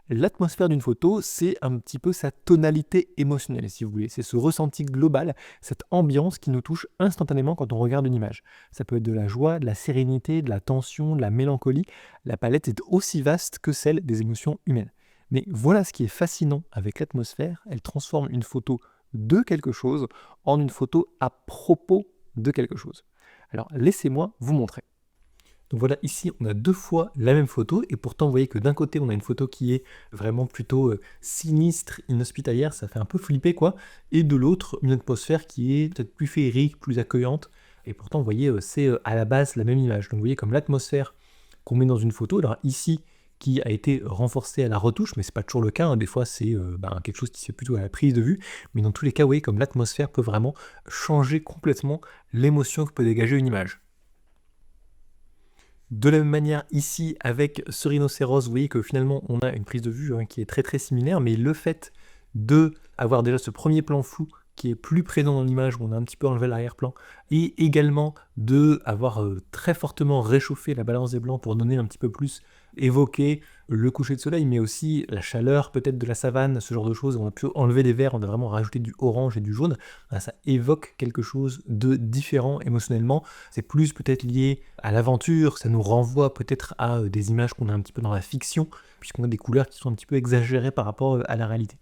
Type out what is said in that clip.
L'atmosphère d'une photo, c'est un petit peu sa tonalité émotionnelle, si vous voulez. C'est ce ressenti global, cette ambiance qui nous touche instantanément quand on regarde une image. Ça peut être de la joie, de la sérénité, de la tension, de la mélancolie. La palette est aussi vaste que celle des émotions humaines. Mais voilà ce qui est fascinant avec l'atmosphère, elle transforme une photo de quelque chose en une photo à propos de quelque chose. Alors laissez-moi vous montrer. Donc voilà, ici on a deux fois la même photo et pourtant vous voyez que d'un côté on a une photo qui est vraiment plutôt sinistre, inhospitalière, ça fait un peu flipper quoi, et de l'autre une atmosphère qui est peut-être plus féerique, plus accueillante, et pourtant vous voyez c'est à la base la même image. Donc vous voyez comme l'atmosphère qu'on met dans une photo, alors ici qui a été renforcée à la retouche, mais c'est pas toujours le cas, hein. Des fois c'est quelque chose qui se fait plutôt à la prise de vue, mais dans tous les cas vous voyez comme l'atmosphère peut vraiment changer complètement l'émotion que peut dégager une image. De la même manière ici avec ce rhinocéros, vous voyez que finalement on a une prise de vue qui est très très similaire, mais le fait de avoir déjà ce premier plan flou qui est plus présent dans l'image, où on a un petit peu enlevé l'arrière-plan, et également de avoir très fortement réchauffé la balance des blancs pour donner un petit peu plus, évoquer le coucher de soleil, mais aussi la chaleur peut-être de la savane, ce genre de choses. On a pu enlever les verts, on a vraiment rajouté du orange et du jaune. Ça évoque quelque chose de différent émotionnellement. C'est plus peut-être lié à l'aventure, ça nous renvoie peut-être à des images qu'on a un petit peu dans la fiction, puisqu'on a des couleurs qui sont un petit peu exagérées par rapport à la réalité.